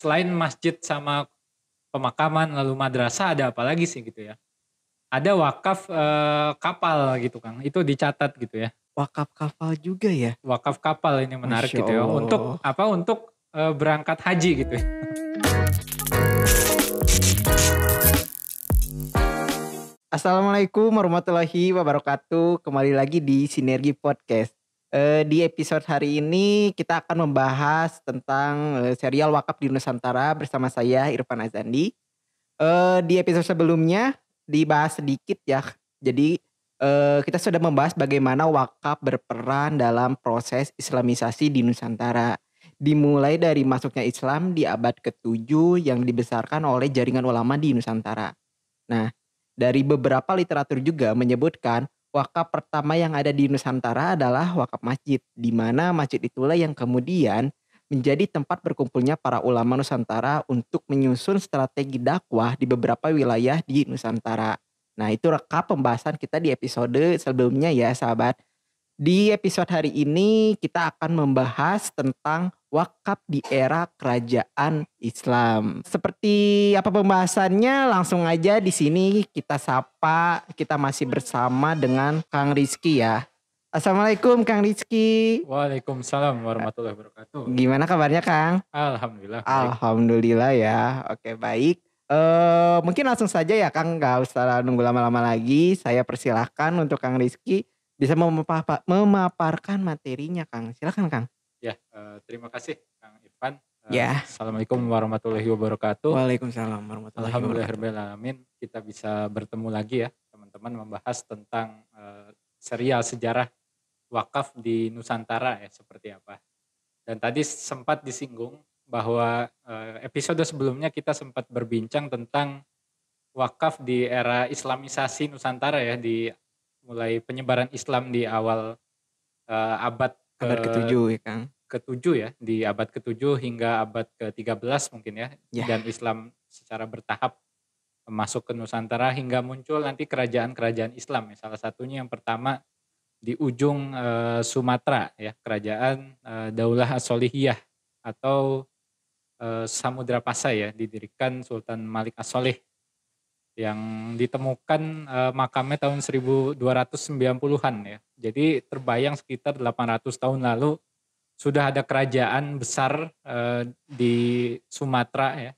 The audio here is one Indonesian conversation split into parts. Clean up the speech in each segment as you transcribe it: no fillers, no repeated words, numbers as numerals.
selain masjid sama pemakaman lalu madrasah ada apa lagi sih gitu ya? Ada wakaf kapal gitu Kang, itu dicatat gitu ya. Wakaf kapal juga ya? Wakaf kapal ini menarik Masya gitu ya. Untuk Allah. apa? Untuk berangkat haji gitu ya. Assalamualaikum warahmatullahi wabarakatuh. Kembali lagi di Sinergi Podcast. Di episode hari ini kita akan membahas tentang serial Wakaf di Nusantara bersama saya Irfan Azandi. Di episode sebelumnya dibahas sedikit ya. Jadi kita sudah membahas bagaimana wakaf berperan dalam proses Islamisasi di Nusantara. Dimulai dari masuknya Islam di abad ke-7 yang dibesarkan oleh jaringan ulama di Nusantara. Nah, dari beberapa literatur juga menyebutkan wakaf pertama yang ada di Nusantara adalah wakaf masjid, di mana masjid itulah yang kemudian menjadi tempat berkumpulnya para ulama Nusantara untuk menyusun strategi dakwah di beberapa wilayah di Nusantara. Nah, itu rekap pembahasan kita di episode sebelumnya ya, sahabat. Di episode hari ini kita akan membahas tentang wakaf di era kerajaan Islam. Seperti apa pembahasannya? Langsung aja di sini kita sapa, kita masih bersama dengan Kang Rizky ya. Assalamualaikum Kang Rizky. Waalaikumsalam warahmatullahi wabarakatuh. Gimana kabarnya Kang? Alhamdulillah baik. Alhamdulillah ya. Oke, baik. Mungkin langsung saja ya Kang, nggak usah nunggu lama-lama lagi. Saya persilahkan untuk Kang Rizky bisa memaparkan materinya Kang. Silakan Kang. Ya, terima kasih Kang Irfan. Ya. Assalamualaikum warahmatullahi wabarakatuh. Waalaikumsalam warahmatullahi wabarakatuh. Alhamdulillahirrahmanirrahim, kita bisa bertemu lagi ya teman-teman membahas tentang serial sejarah wakaf di Nusantara ya seperti apa. Dan tadi sempat disinggung bahwa episode sebelumnya kita sempat berbincang tentang wakaf di era Islamisasi Nusantara ya, di mulai penyebaran Islam di awal abad Abad ke-7 ya Kang. ke-7 ya, di abad ke-7 hingga abad ke-13 mungkin ya, Ya. dan Islam secara bertahap masuk ke Nusantara hingga muncul nanti kerajaan-kerajaan Islam ya. Salah satunya yang pertama di ujung Sumatera ya, kerajaan Daulah As-Solihiyah atau Samudra Pasai ya, didirikan Sultan Malik As-Solih yang ditemukan makamnya tahun 1290-an ya. Jadi terbayang sekitar 800 tahun lalu sudah ada kerajaan besar di Sumatera ya.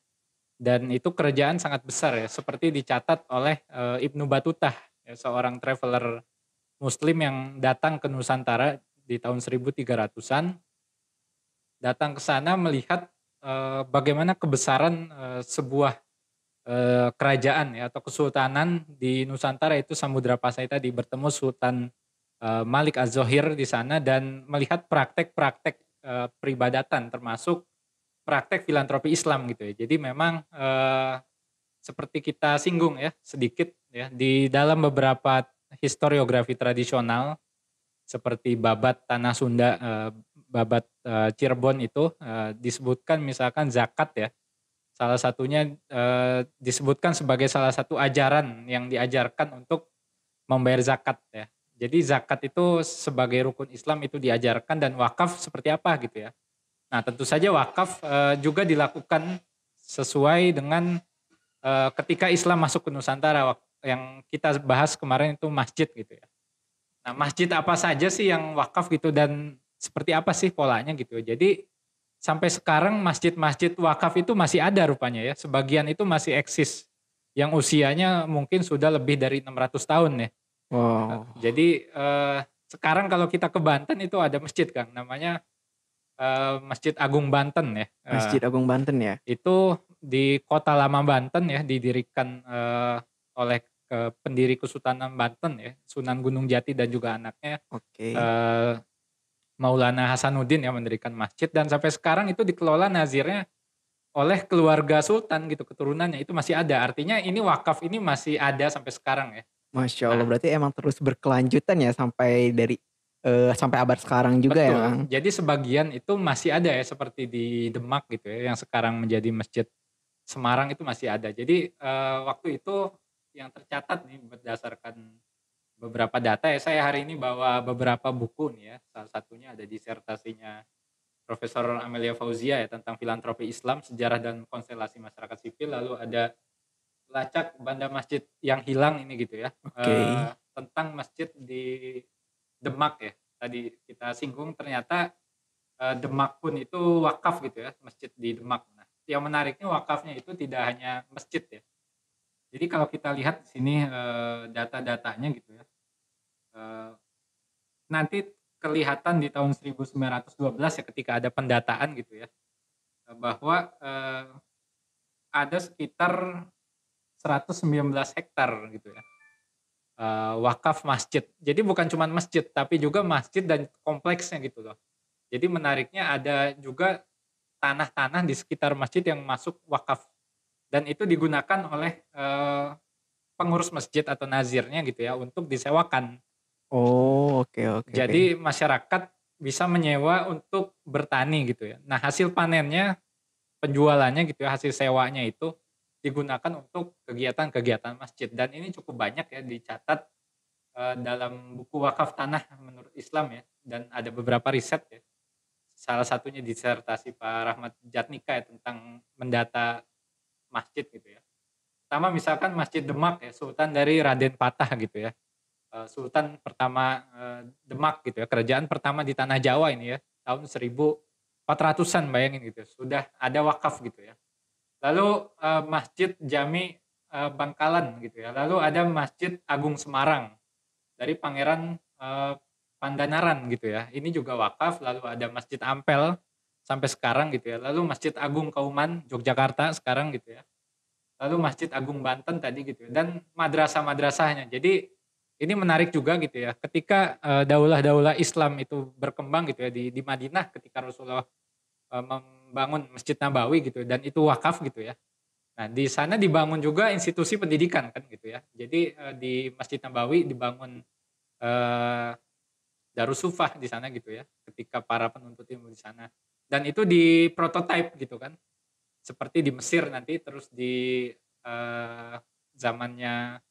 Dan itu kerajaan sangat besar ya, seperti dicatat oleh Ibnu Batutah, ya, seorang traveler Muslim yang datang ke Nusantara di tahun 1300-an, datang ke sana melihat bagaimana kebesaran sebuah kerajaan ya, atau kesultanan di Nusantara, itu Samudra Pasai tadi, bertemu Sultan Malik Az-Zohir di sana dan melihat praktek-praktek peribadatan termasuk praktek filantropi Islam gitu ya. Jadi memang seperti kita singgung ya sedikit ya, di dalam beberapa historiografi tradisional seperti babat tanah Sunda, babat Cirebon itu disebutkan misalkan zakat ya. Salah satunya disebutkan sebagai salah satu ajaran yang diajarkan untuk membayar zakat ya. Jadi zakat itu sebagai rukun Islam itu diajarkan, dan wakaf seperti apa gitu ya. Nah, tentu saja wakaf juga dilakukan sesuai dengan ketika Islam masuk ke Nusantara. Yang kita bahas kemarin itu masjid gitu ya. Nah, masjid apa saja sih yang wakaf gitu, dan seperti apa sih polanya gitu. Jadi sampai sekarang masjid-masjid wakaf itu masih ada rupanya ya. Sebagian itu masih eksis yang usianya mungkin sudah lebih dari 600 tahun ya. Wow. Jadi sekarang kalau kita ke Banten itu ada masjid Kang, namanya Masjid Agung Banten ya. Masjid Agung Banten ya. Itu di Kota Lama Banten ya, didirikan oleh pendiri Kesultanan Banten ya, Sunan Gunung Jati dan juga anaknya Oke. Maulana Hasanuddin ya, mendirikan masjid, dan sampai sekarang itu dikelola nazirnya oleh keluarga sultan gitu, keturunannya itu masih ada. Artinya ini wakaf ini masih ada sampai sekarang ya. Masya Allah, Nah, berarti emang terus berkelanjutan ya sampai dari sampai abad sekarang juga ya betul. Kang. Jadi sebagian itu masih ada ya, seperti di Demak gitu ya, yang sekarang menjadi Masjid Semarang itu masih ada. Jadi waktu itu yang tercatat nih berdasarkan beberapa data ya, saya hari ini bawa beberapa buku nih ya. Salah satunya ada disertasinya Profesor Amelia Fauzia ya tentang filantropi Islam, sejarah dan konstelasi masyarakat sipil, lalu ada Lacak Banda Masjid yang Hilang ini gitu ya. Oke. Tentang masjid di Demak ya. Tadi kita singgung ternyata Demak pun itu wakaf gitu ya, masjid di Demak. Nah, yang menariknya wakafnya itu tidak hanya masjid ya. Jadi kalau kita lihat di sini data-datanya gitu ya. eh, Nanti kelihatan di tahun 1912 ya ketika ada pendataan gitu ya, bahwa ada sekitar 119 hektar gitu ya, wakaf masjid. Jadi bukan cuma masjid, tapi juga masjid dan kompleksnya gitu loh. Jadi menariknya ada juga tanah-tanah di sekitar masjid yang masuk wakaf. Dan itu digunakan oleh pengurus masjid atau nazirnya gitu ya untuk disewakan. Oh, oke oke oke. Jadi masyarakat bisa menyewa untuk bertani gitu ya. Nah hasil panennya, penjualannya gitu ya, hasil sewanya itu digunakan untuk kegiatan-kegiatan masjid. Dan ini cukup banyak ya dicatat dalam buku wakaf tanah menurut Islam ya. Dan ada beberapa riset ya. Salah satunya disertasi Pak Rahmat Jatnika ya tentang mendata masjid gitu ya. Pertama misalkan Masjid Demak ya, Sultan dari Raden Patah gitu ya. Sultan pertama Demak gitu ya, kerajaan pertama di tanah Jawa ini ya, tahun 1400-an bayangin gitu. Sudah ada wakaf gitu ya. Lalu Masjid Jami Bangkalan gitu ya. Lalu ada Masjid Agung Semarang dari Pangeran Pandanaran gitu ya. Ini juga wakaf. Lalu ada Masjid Ampel sampai sekarang gitu ya. Lalu Masjid Agung Kauman Yogyakarta sekarang gitu ya. Lalu Masjid Agung Banten tadi gitu ya. Dan madrasah-madrasahnya. Jadi ini menarik juga gitu ya. Ketika daulah-daulah Islam itu berkembang gitu ya di Madinah ketika Rasulullah membangun Masjid Nabawi gitu dan itu wakaf gitu ya. Nah, di sana dibangun juga institusi pendidikan kan gitu ya. Jadi di Masjid Nabawi dibangun eh, Darussufah di sana gitu ya. Ketika para penuntut ilmu di sana. Dan itu di prototype gitu kan. Seperti di Mesir nanti terus di zamannya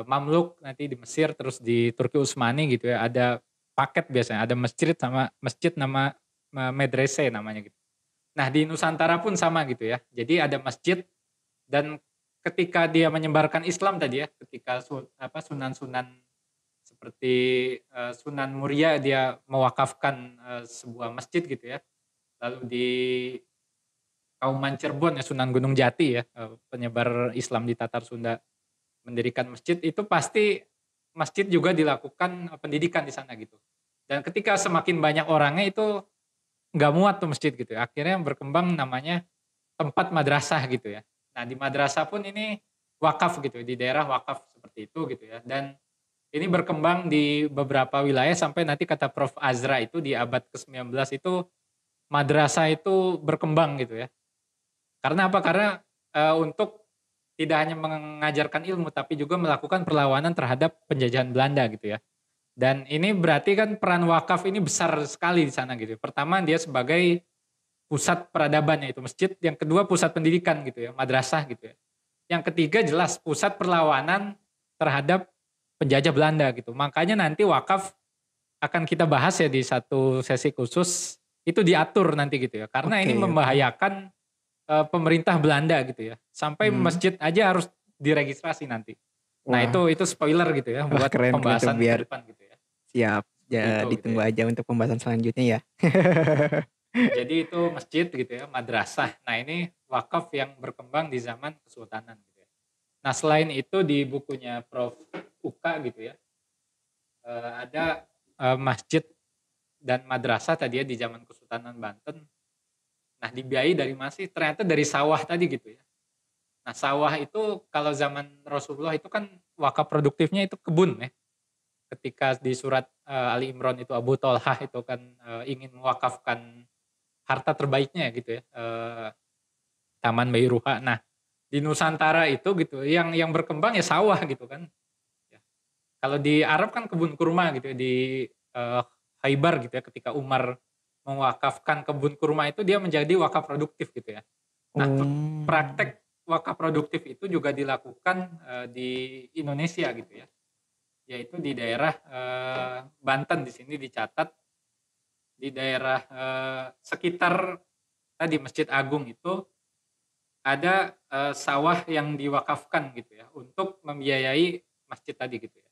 Mamluk nanti di Mesir terus di Turki Utsmani gitu ya. Ada paket biasanya, ada masjid nama medrese namanya gitu. Nah, di Nusantara pun sama gitu ya. Jadi ada masjid dan ketika dia menyebarkan Islam tadi ya, ketika sunan-sunan seperti Sunan Muria dia mewakafkan sebuah masjid gitu ya. Lalu di Kauman Cirebon ya Sunan Gunung Jati ya, penyebar Islam di Tatar Sunda mendirikan masjid itu pasti masjid juga dilakukan pendidikan di sana gitu. Dan ketika semakin banyak orangnya itu nggak muat tuh masjid gitu ya. Akhirnya berkembang namanya tempat madrasah gitu ya. Nah di madrasah pun ini wakaf gitu ya, di daerah wakaf seperti itu gitu ya. Dan ini berkembang di beberapa wilayah sampai nanti kata Prof. Azra itu di abad ke-19 itu madrasah itu berkembang gitu ya. Karena apa? Karena untuk tidak hanya mengajarkan ilmu tapi juga melakukan perlawanan terhadap penjajahan Belanda gitu ya. Dan ini berarti kan peran wakaf ini besar sekali di sana gitu. Pertama dia sebagai pusat peradaban yaitu masjid, yang kedua pusat pendidikan gitu ya, madrasah gitu ya. Yang ketiga jelas pusat perlawanan terhadap penjajah Belanda gitu. Makanya nanti wakaf akan kita bahas ya di satu sesi khusus itu diatur nanti gitu ya. Karena ini Oke oke. membahayakan pemerintah Belanda gitu ya. Sampai Hmm. masjid aja harus diregistrasi nanti. Nah Wah itu spoiler gitu ya wah buat keren keren tuh, pembahasan ke biar depan gitu ya. siap. Seperti Ya itu gitu ditunggu ya. aja untuk pembahasan selanjutnya ya. Jadi itu masjid gitu ya, madrasah. Nah ini wakaf yang berkembang di zaman Kesultanan gitu ya. Nah selain itu di bukunya Prof. Uka gitu ya, ada masjid dan madrasah tadi ya di zaman Kesultanan Banten. Nah dibiayai dari mana sih? Ternyata dari sawah tadi gitu ya. Nah sawah itu kalau zaman Rasulullah itu kan wakaf produktifnya itu kebun ya. Ketika di surat Ali Imran itu Abu Tolhah itu kan ingin mewakafkan harta terbaiknya gitu ya, Taman Bairuha. Nah, di Nusantara itu gitu yang berkembang ya sawah gitu kan. Ya. Kalau di Arab kan kebun kurma gitu ya di Khaybar gitu ya ketika Umar mewakafkan kebun kurma itu dia menjadi wakaf produktif gitu ya. Nah, Oh. praktek wakaf produktif itu juga dilakukan di Indonesia gitu ya. Yaitu di daerah Banten di sini dicatat di daerah sekitar tadi Masjid Agung itu ada sawah yang diwakafkan gitu ya untuk membiayai masjid tadi gitu ya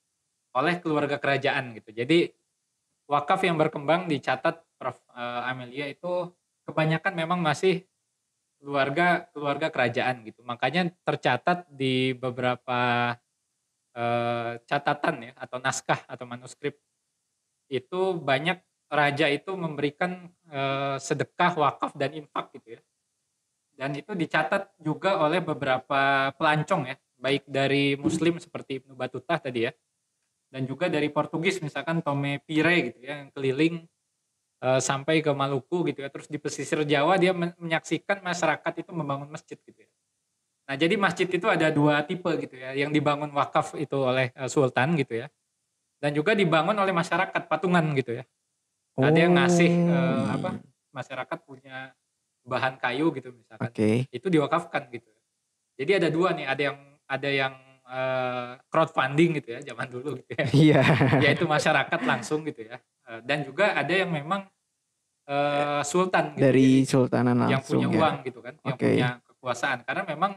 oleh keluarga kerajaan gitu. Jadi wakaf yang berkembang dicatat Prof. Amelia itu kebanyakan memang masih keluarga keluarga kerajaan gitu. Makanya tercatat di beberapa catatan ya atau naskah atau manuskrip itu banyak raja itu memberikan sedekah, wakaf dan infak gitu ya. Dan itu dicatat juga oleh beberapa pelancong ya, baik dari Muslim seperti Ibnu Battuta tadi ya, dan juga dari Portugis misalkan Tome Pire gitu ya, yang keliling sampai ke Maluku gitu ya, terus di pesisir Jawa dia menyaksikan masyarakat itu membangun masjid gitu ya. Nah jadi masjid itu ada dua tipe gitu ya, yang dibangun wakaf itu oleh sultan gitu ya, dan juga dibangun oleh masyarakat patungan gitu ya. Ada yang ngasih Oh, iya. masyarakat punya bahan kayu gitu misalkan, Oke. itu diwakafkan gitu. Jadi ada dua nih, ada yang crowdfunding gitu ya zaman dulu gitu ya, Iya. yaitu masyarakat langsung gitu ya, dan juga ada yang memang sultan gitu, jadi Dari sultanan yang punya langsung ya. uang gitu kan, yang Oke. punya kekuasaan. Karena memang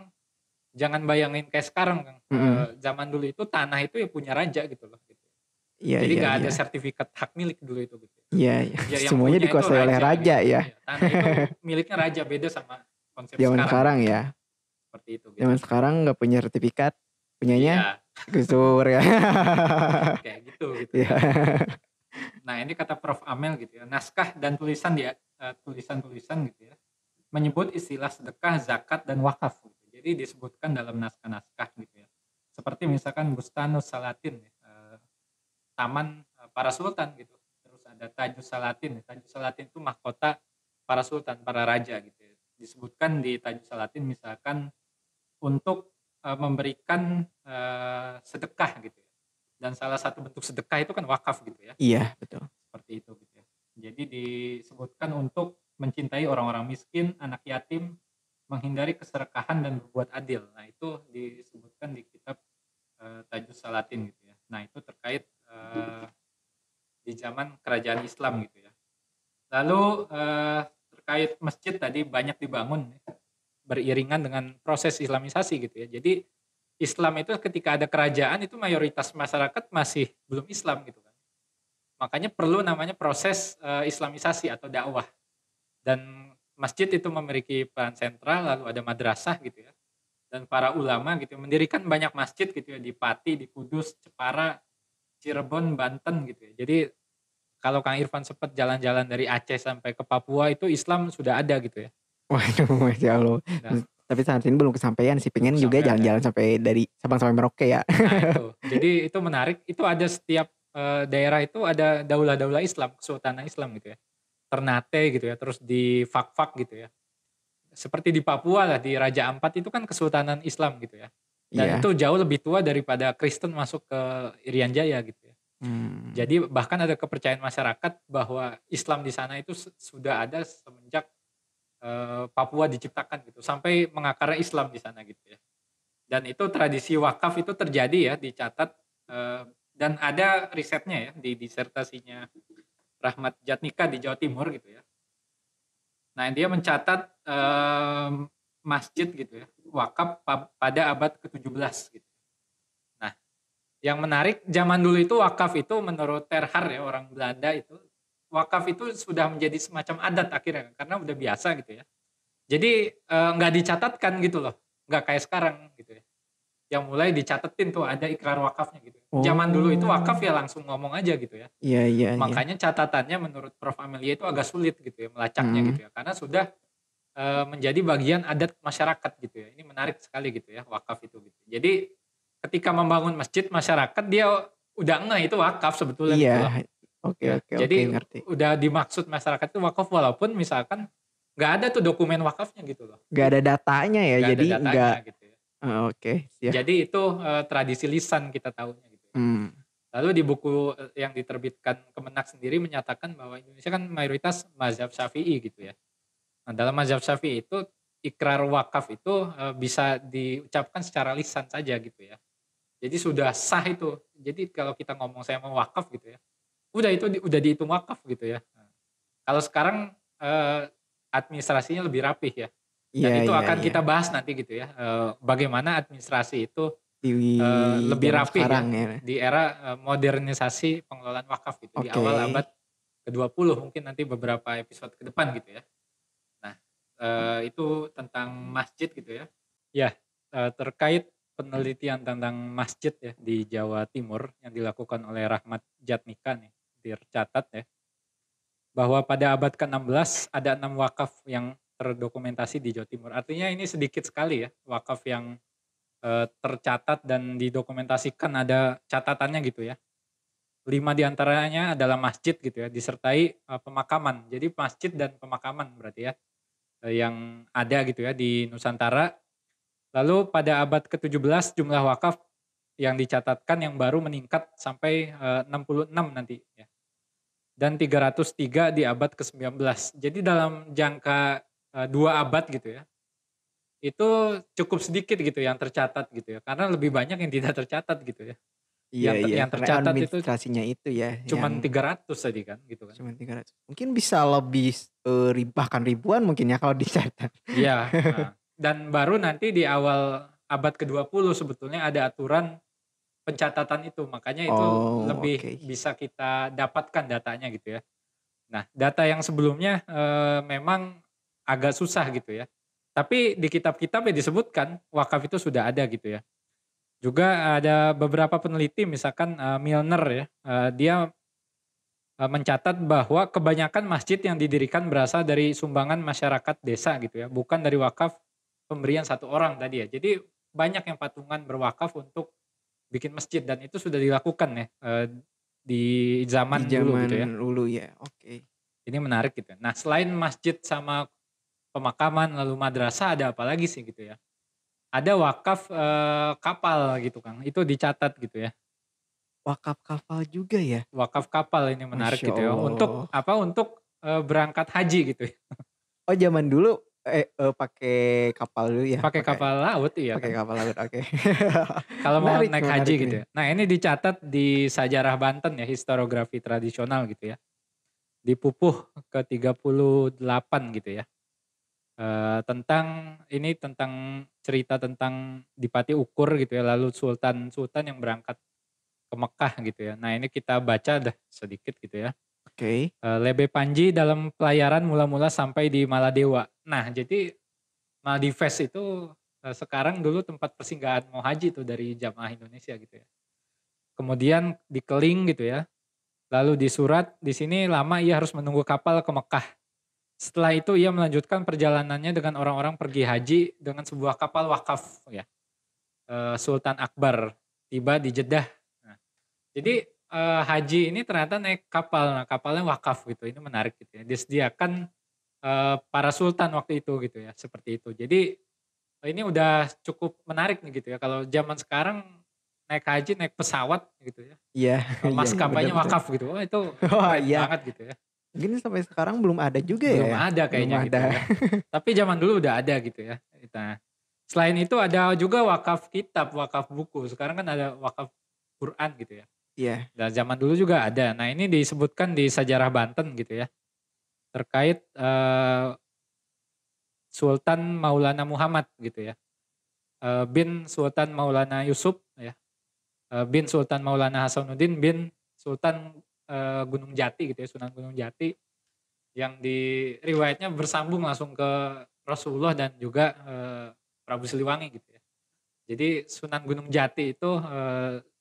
jangan bayangin kayak sekarang Kang, Mhm. zaman dulu itu tanah itu ya punya raja gitu loh gitu. Iya Jadi iya nggak ada iya. sertifikat hak milik dulu itu gitu. Iya iya. Ya yang Semuanya punya itu dikuasai oleh raja raja gitu. ya. Iya, tanah itu miliknya raja, beda sama konsep Zaman sekarang sekarang gitu ya, ya. seperti itu gitu. Zaman sekarang nggak punya sertifikat, punyanya Iya, Gus Dur ya. kayak gitu Iya. ya. Nah, ini kata Prof. Amel gitu ya, naskah dan tulisan dia tulisan-tulisan gitu ya, menyebut istilah sedekah, zakat, dan wakaf gitu. Jadi disebutkan dalam naskah-naskah gitu ya. Seperti misalkan Bustanus Salatin ya, taman para sultan gitu. Terus ada Tajus Salatin. Tajus Salatin itu mahkota para sultan, para raja gitu ya. Disebutkan di Tajus Salatin misalkan untuk memberikan sedekah gitu ya. Dan salah satu bentuk sedekah itu kan wakaf gitu ya. Iya, betul. Seperti itu gitu ya. Jadi disebutkan untuk mencintai orang-orang miskin, anak yatim, menghindari keserakahan dan berbuat adil. Nah, itu disebutkan di kitab Tajus Salatin gitu ya. Nah, itu terkait di zaman kerajaan Islam gitu ya. Lalu terkait masjid tadi banyak dibangun ya, beriringan dengan proses Islamisasi gitu ya. Jadi Islam itu ketika ada kerajaan itu mayoritas masyarakat masih belum Islam gitu kan. Makanya perlu namanya proses Islamisasi atau dakwah. Dan masjid itu memiliki peran sentral, lalu ada madrasah gitu ya. Dan para ulama gitu mendirikan banyak masjid gitu ya di Pati, di Kudus, Jepara, Cirebon, Banten gitu ya. Jadi kalau Kang Irfan sempat jalan-jalan dari Aceh sampai ke Papua itu Islam sudah ada gitu ya. Waduh, Masya Allah. Nah, Tapi saat ini belum kesampaian sih. belum Pengen juga kesampaian ya. jalan-jalan sampai dari Sabang sampai Merauke ya. Nah itu, jadi itu menarik. Itu ada setiap daerah itu ada daulah-daulah Islam, kesultanan Islam gitu ya. Ternate gitu ya, terus di Fak-Fak gitu ya. Seperti di Papua lah, di Raja Ampat itu kan kesultanan Islam gitu ya. Dan Iya. itu jauh lebih tua daripada Kristen masuk ke Irian Jaya gitu ya. Hmm. Jadi bahkan ada kepercayaan masyarakat bahwa Islam di sana itu sudah ada semenjak Papua diciptakan gitu, sampai mengakarnya Islam di sana gitu ya. Dan itu tradisi wakaf itu terjadi ya, dicatat dan ada risetnya ya di disertasinya Rahmat Jatnika di Jawa Timur gitu ya. Nah, dia mencatat masjid gitu ya, wakaf pada abad ke-17 gitu. Nah, yang menarik zaman dulu itu wakaf itu menurut Terhar ya orang Belanda itu, wakaf itu sudah menjadi semacam adat akhirnya karena udah biasa gitu ya. Jadi nggak dicatatkan gitu loh, nggak kayak sekarang gitu ya. Yang mulai dicatetin tuh ada ikrar wakafnya gitu. Zaman dulu itu wakaf Oh. ya langsung ngomong aja gitu ya. Iya iya iya. Makanya catatannya menurut Prof. Amelia itu agak sulit gitu ya melacaknya Hmm. gitu ya. Karena sudah menjadi bagian adat masyarakat gitu ya. Ini menarik sekali gitu ya wakaf itu gitu. Jadi ketika membangun masjid masyarakat dia udah ngeh itu wakaf sebetulnya Iya. gitu loh. Oke Ya, oke oke, jadi ngerti. udah dimaksud masyarakat itu wakaf walaupun misalkan nggak ada tuh dokumen wakafnya gitu loh. Nggak ada datanya ya, Nggak ada jadi datanya nggak gitu ya. oke, siap. Jadi itu tradisi lisan kita tahunya gitu ya. Hmm. Lalu di buku yang diterbitkan Kemenak sendiri menyatakan bahwa Indonesia kan mayoritas mazhab Syafi'i gitu ya. Nah, dalam mazhab Syafi'i itu ikrar wakaf itu bisa diucapkan secara lisan saja gitu ya. Jadi sudah sah itu. Jadi kalau kita ngomong saya mau wakaf gitu ya, udah itu udah dihitung wakaf gitu ya. Nah, Kalau sekarang administrasinya lebih rapih ya. Iya Dan itu iya akan iya. kita bahas nanti gitu ya. Bagaimana administrasi itu Di lebih zaman rapih ya sekarang ya. di era modernisasi pengelolaan wakaf gitu di Oke. awal abad ke-20 mungkin nanti beberapa episode ke depan gitu ya. Nah, itu tentang masjid gitu ya. Ya, terkait penelitian tentang masjid ya di Jawa Timur yang dilakukan oleh Rahmat Jatnika nih, tercatat ya, bahwa pada abad ke-16 ada 6 wakaf yang terdokumentasi di Jawa Timur. Artinya ini sedikit sekali ya wakaf yang tercatat dan didokumentasikan ada catatannya gitu ya. 5 diantaranya adalah masjid gitu ya, disertai pemakaman. Jadi masjid dan pemakaman berarti ya, yang ada gitu ya di Nusantara. Lalu pada abad ke-17 jumlah wakaf yang dicatatkan yang baru meningkat sampai 66 nanti ya. Dan 303 di abad ke-19. Jadi dalam jangka 2 abad gitu ya. Itu cukup sedikit gitu yang tercatat gitu ya. Karena lebih banyak yang tidak tercatat gitu ya. Iya iya, Yang karena tercatat itu administrasinya itu ya yang cuman 300 tadi kan gitu kan. cuma 300. Mungkin bisa lebih, bahkan ribuan mungkin ya kalau dicatat. Iya, heeh. Dan baru nanti di awal abad ke-20 sebetulnya ada aturan pencatatan itu. Makanya itu Oh, lebih oke. bisa kita dapatkan datanya gitu ya. Nah, data yang sebelumnya memang agak susah gitu ya. Tapi di kitab-kitab ya disebutkan wakaf itu sudah ada gitu ya. Juga ada beberapa peneliti misalkan Milner ya, dia mencatat bahwa kebanyakan masjid yang didirikan berasal dari sumbangan masyarakat desa gitu ya, bukan dari wakaf pemberian satu orang tadi ya. Jadi banyak yang patungan berwakaf untuk bikin masjid dan itu sudah dilakukan ya di Di zaman dulu gitu ya. zaman dulu ya, oke. Ini menarik gitu ya. Nah, selain masjid sama pemakaman lalu madrasah ada apa lagi sih gitu ya. Ada wakaf kapal gitu Kang. Itu dicatat gitu ya. Wakaf kapal juga ya? Wakaf kapal ini menarik Masya gitu ya. Untuk Allah. apa? Untuk berangkat haji gitu ya. Oh zaman dulu, pakai kapal dulu ya? Pakai kapal laut iya Pakai kan. kapal laut, oke. Kalau mau Menarik naik haji menarik gitu ini. ya. Nah, ini dicatat di Sajarah Banten ya, historiografi tradisional gitu ya. Di pupuh ke-38 gitu ya. Tentang cerita tentang Dipati Ukur gitu ya, lalu sultan-sultan yang berangkat ke Mekah gitu ya. Nah, ini kita baca dah sedikit gitu ya. Oke. Lebe Panji dalam pelayaran mula-mula sampai di Maladewa. Nah, jadi Maldives itu sekarang dulu tempat persinggahan mau haji tuh dari jamaah Indonesia gitu ya. Kemudian di Keling gitu ya. Lalu di Surat, di sini lama ia harus menunggu kapal ke Mekah. Setelah itu ia melanjutkan perjalanannya dengan orang-orang pergi haji dengan sebuah kapal wakaf ya. Sultan Akbar tiba di Jeddah. Nah, jadi haji ini ternyata naik kapal, nah kapalnya wakaf gitu. Ini menarik gitu ya. Disediakan para sultan waktu itu gitu ya, seperti itu. Jadi ini udah cukup menarik nih gitu ya. Kalau zaman sekarang naik haji naik pesawat gitu ya. Iya iya iya, bener Maskapainya bener. wakaf gitu. Wah itu Wah keren iya, banget gitu ya. mungkin sampai sekarang belum ada juga Belum ya? ada Belum kayaknya gitu ada. ya. Tapi zaman dulu udah ada gitu ya. Nah, selain itu ada juga wakaf kitab, wakaf buku. Sekarang kan ada wakaf Quran gitu ya. Iya Dan zaman dulu juga ada. Nah ini disebutkan di Sajarah Banten gitu ya. Terkait Sultan Maulana Muhammad gitu ya. Bin Sultan Maulana Yusuf ya. Bin Sultan Maulana Hasanuddin bin Sultan Gunung Jati gitu ya. Sunan Gunung Jati. Yang di riwayatnya bersambung langsung ke Rasulullah dan juga Prabu Siliwangi gitu ya. Jadi Sunan Gunung Jati itu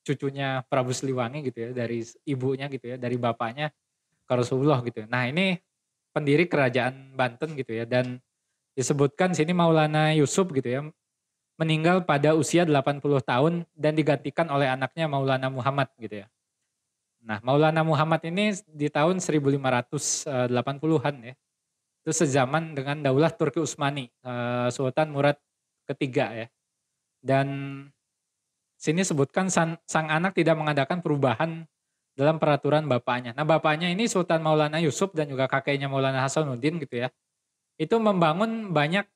cucunya Prabu Siliwangi gitu ya, dari ibunya gitu ya, dari bapaknya ke Rasulullah gitu ya. Nah ini pendiri kerajaan Banten gitu ya, dan disebutkan sini Maulana Yusuf gitu ya, meninggal pada usia 80 tahun dan digantikan oleh anaknya Maulana Muhammad gitu ya. Nah Maulana Muhammad ini di tahun 1580-an ya, itu sezaman dengan Daulah Turki Utsmani, Sultan Murad ketiga ya. Dan sini sebutkan sang anak tidak mengadakan perubahan dalam peraturan bapaknya. Nah bapaknya ini Sultan Maulana Yusuf dan juga kakeknya Maulana Hasanuddin gitu ya. Itu membangun banyak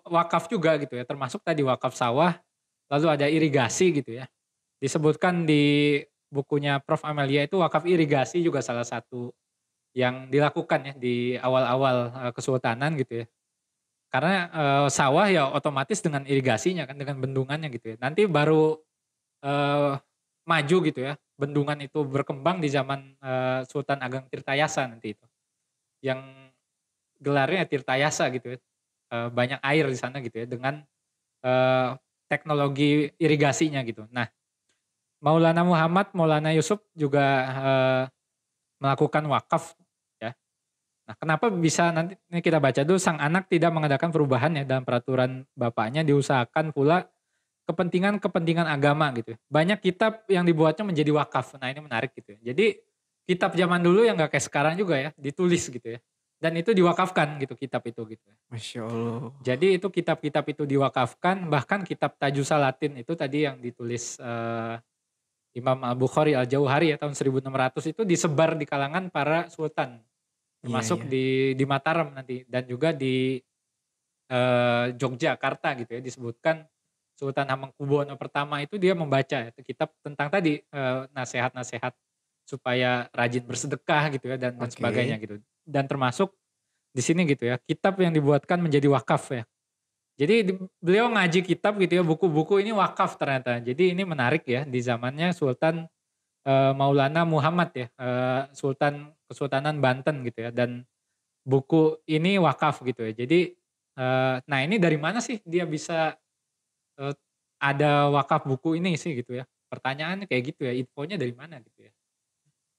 wakaf juga gitu ya, termasuk tadi wakaf sawah, lalu ada irigasi gitu ya. Disebutkan di bukunya Prof. Amelia itu wakaf irigasi juga salah satu yang dilakukan ya di awal-awal kesultanan gitu ya. Karena sawah ya otomatis dengan irigasinya kan, dengan bendungannya gitu ya. Nanti baru eh, maju gitu ya. Bendungan itu berkembang di zaman Sultan Ageng Tirtayasa nanti itu. Yang gelarnya Tirtayasa gitu ya. Banyak air di sana gitu ya dengan eh, teknologi irigasinya gitu. Nah, Maulana Muhammad, Maulana Yusuf juga melakukan wakaf ya. Nah, kenapa bisa nanti ini kita baca dulu, sang anak tidak mengadakan perubahan ya dalam peraturan bapaknya, diusahakan pula kepentingan-kepentingan agama gitu ya. Banyak kitab yang dibuatnya menjadi wakaf. Nah, ini menarik gitu ya. Jadi kitab zaman dulu yang nggak kayak sekarang juga ya, ditulis gitu ya. Dan itu diwakafkan gitu kitab itu gitu ya. Masya Allah. Jadi itu kitab-kitab itu diwakafkan, bahkan kitab Tajusalatin itu tadi yang ditulis Imam Al-Bukhari Al-Jauhari ya tahun 1600 itu disebar di kalangan para sultan, Iya, termasuk iya. di Mataram nanti dan juga di Yogyakarta gitu ya, disebutkan Sultan Hamengkubuwono pertama itu dia membaca itu kitab tentang tadi nasihat-nasihat supaya rajin bersedekah gitu ya dan Oke. sebagainya gitu. Dan termasuk di sini gitu ya, kitab yang dibuatkan menjadi wakaf ya. Jadi beliau ngaji kitab gitu ya, buku-buku ini wakaf ternyata. Jadi ini menarik ya di zamannya Sultan Maulana Muhammad ya, Sultan Kesultanan Banten gitu ya, dan buku ini wakaf gitu ya. Jadi, nah ini dari mana sih dia bisa, eee, ada wakaf buku ini sih gitu ya. Pertanyaannya kayak gitu ya, infonya dari mana gitu ya.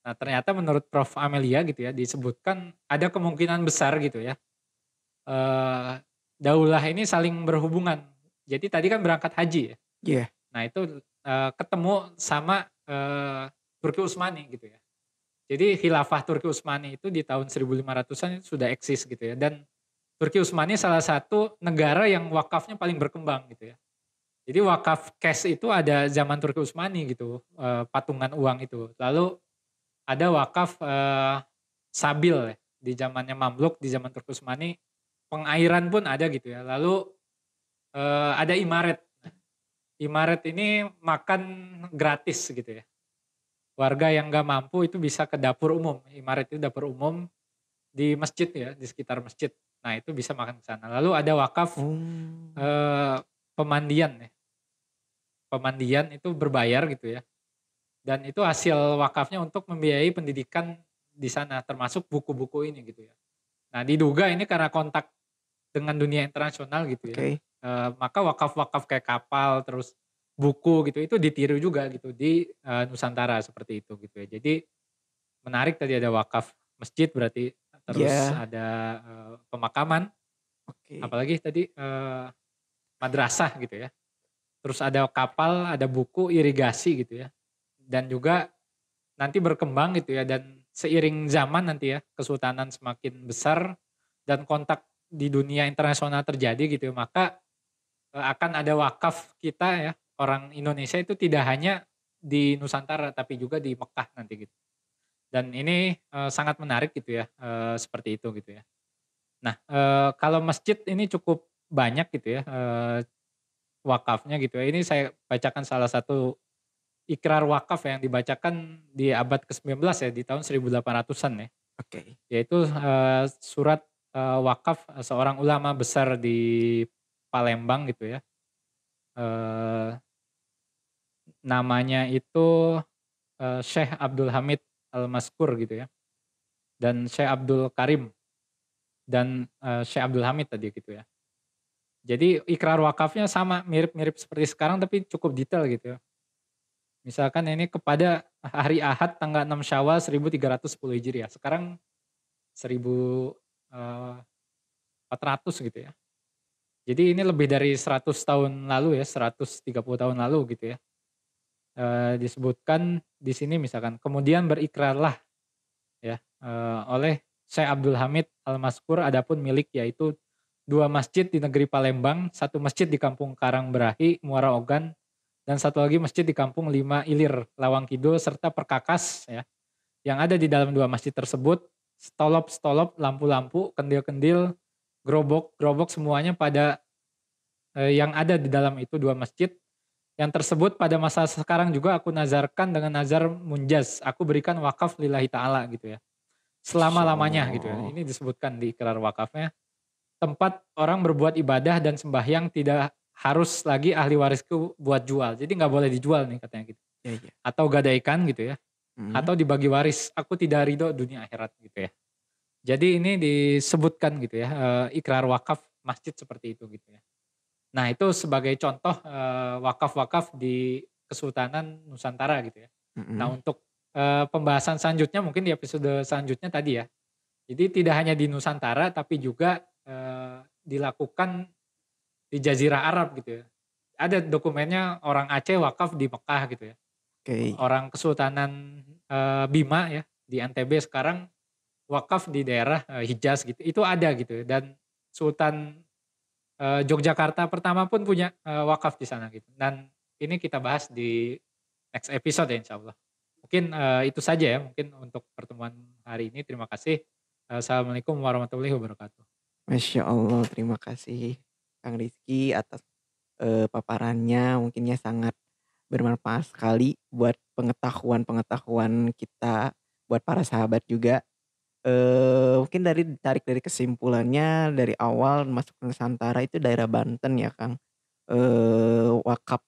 Nah ternyata menurut Prof. Amelia gitu ya, disebutkan ada kemungkinan besar gitu ya, eee, daulah ini saling berhubungan. Jadi tadi kan berangkat haji ya. Iya. Nah itu, ketemu sama, Turki Utsmani gitu ya. Jadi khilafah Turki Utsmani itu di tahun 1500-an itu sudah eksis gitu ya, dan Turki Utsmani salah satu negara yang wakafnya paling berkembang gitu ya. Jadi wakaf cash itu ada zaman Turki Utsmani gitu, patungan uang itu. Lalu ada wakaf, sabil ya, di zamannya Mamluk, di zaman Turki Utsmani, pengairan pun ada gitu ya. Lalu, ada imaret. Imaret ini makan gratis gitu ya. Warga yang nggak mampu itu bisa ke dapur umum, imaret itu dapur umum di masjid ya, di sekitar masjid. Nah itu bisa makan ke sana. Lalu ada wakaf, Oh. pemandian ya, pemandian itu berbayar gitu ya, dan itu hasil wakafnya untuk membiayai pendidikan di sana, termasuk buku-buku ini gitu ya. Nah diduga ini karena kontak dengan dunia internasional gitu ya, Oke. maka wakaf-wakaf kayak kapal, terus buku gitu, itu ditiru juga gitu di, Nusantara seperti itu gitu ya. Jadi menarik tadi ada wakaf masjid berarti, terus Iya. ada, pemakaman, Oke. apalagi tadi, madrasah gitu ya. Terus ada kapal, ada buku, irigasi gitu ya. Dan juga nanti berkembang gitu ya, dan seiring zaman nanti ya, kesultanan semakin besar dan kontak di dunia internasional terjadi gitu ya, maka, akan ada wakaf kita ya, orang Indonesia itu tidak hanya di Nusantara tapi juga di Mekah nanti gitu. Dan ini, sangat menarik gitu ya, seperti itu gitu ya. Nah, kalau masjid ini cukup banyak gitu ya, wakafnya gitu ya. Ini saya bacakan salah satu ikrar wakaf yang dibacakan di abad ke-19 ya, di tahun 1800-an ya. Oke. Yaitu, surat, wakaf seorang ulama besar di Palembang gitu ya. Eee, namanya itu, Syekh Abdul Hamid Al-Mazkur gitu ya, dan Syekh Abdul Karim dan, Syekh Abdul Hamid tadi gitu ya. Jadi ikrar wakafnya sama, mirip-mirip seperti sekarang tapi cukup detail gitu ya. Misalkan ini kepada hari Ahad tanggal 6 Syawal 1310 Hijriah. Sekarang 1400 gitu ya. Jadi ini lebih dari 100 tahun lalu ya, 130 tahun lalu gitu ya. Disebutkan di sini misalkan, kemudian berikrarlah ya, oleh Syekh Abdul Hamid Al-Mazkur adapun milik yaitu 2 masjid di negeri Palembang, 1 masjid di Kampung Karangberahi, Muara Ogan, dan 1 lagi masjid di Kampung Lima Ilir, Lawang Kidul, serta perkakas ya, yang ada di dalam 2 masjid tersebut, stolop-stolop, lampu-lampu, kendil-kendil, gerobok-gerobok semuanya pada, yang ada di dalam itu 2 masjid, yang tersebut pada masa sekarang juga aku nazarkan dengan nazar munjaz, aku berikan wakaf lillahi ta'ala gitu ya. Masya selama-lamanya gitu ya. Allah. Ini disebutkan di ikrar wakafnya, tempat orang berbuat ibadah dan sembahyang tidak harus lagi ahli warisku buat jual. Jadi nggak boleh dijual nih katanya gitu. Ya, ya. Atau gadaikan gitu ya. Mm. Atau dibagi waris. Aku tidak ridho dunia akhirat gitu ya. Jadi ini disebutkan gitu ya, ikrar wakaf masjid seperti itu gitu ya. Nah itu sebagai contoh wakaf-wakaf di Kesultanan Nusantara gitu ya. Nah Mm-mm. untuk pembahasan selanjutnya mungkin di episode selanjutnya tadi ya. Jadi tidak hanya di Nusantara tapi juga dilakukan di Jazirah Arab gitu ya. Ada dokumennya orang Aceh wakaf di Mekah gitu ya. Oke. Orang Kesultanan Bima ya di NTB sekarang wakaf di daerah Hijaz gitu. Itu ada gitu ya. Dan Sultan Yogyakarta pertama pun punya wakaf di sana gitu. Dan ini kita bahas di next episode ya insya Allah. Mungkin itu saja ya mungkin untuk pertemuan hari ini. Terima kasih. Assalamualaikum warahmatullahi wabarakatuh. Masya Allah, terima kasih Kang Rizky atas paparannya. Mungkinnya sangat bermanfaat sekali buat pengetahuan-pengetahuan kita, buat para sahabat juga. Mungkin tarik dari kesimpulannya dari awal masuk ke Nusantara itu daerah Banten ya Kang. Wakaf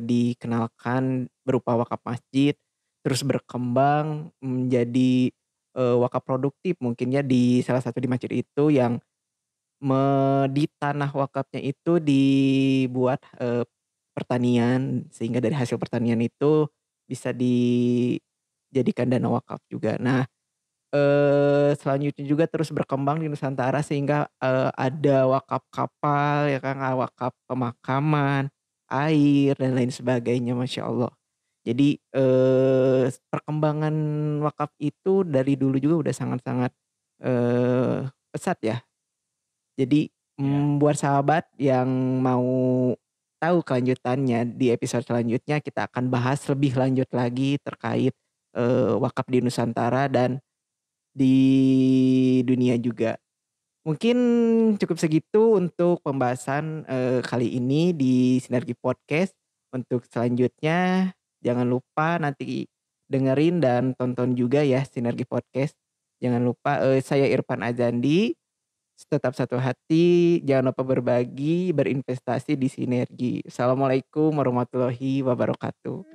dikenalkan berupa wakaf masjid, terus berkembang menjadi wakaf produktif mungkin ya di salah satu di masjid itu yang di tanah wakafnya itu dibuat pertanian sehingga dari hasil pertanian itu bisa dijadikan dana wakaf juga. Nah, selanjutnya juga terus berkembang di Nusantara sehingga ada wakaf kapal ya kan, wakaf pemakaman, air dan lain sebagainya, Masya Allah. Jadi perkembangan wakaf itu dari dulu juga udah sangat-sangat pesat ya. Jadi Ya, buat sahabat yang mau tahu kelanjutannya di episode selanjutnya kita akan bahas lebih lanjut lagi terkait wakaf di Nusantara dan di dunia juga. Mungkin cukup segitu untuk pembahasan kali ini di Sinergi Podcast. Untuk selanjutnya jangan lupa nanti dengerin dan tonton juga ya Sinergi Podcast. Jangan lupa saya Irfan Azandi. Tetap satu hati, jangan lupa berbagi, berinvestasi di sinergi. Assalamualaikum warahmatullahi wabarakatuh.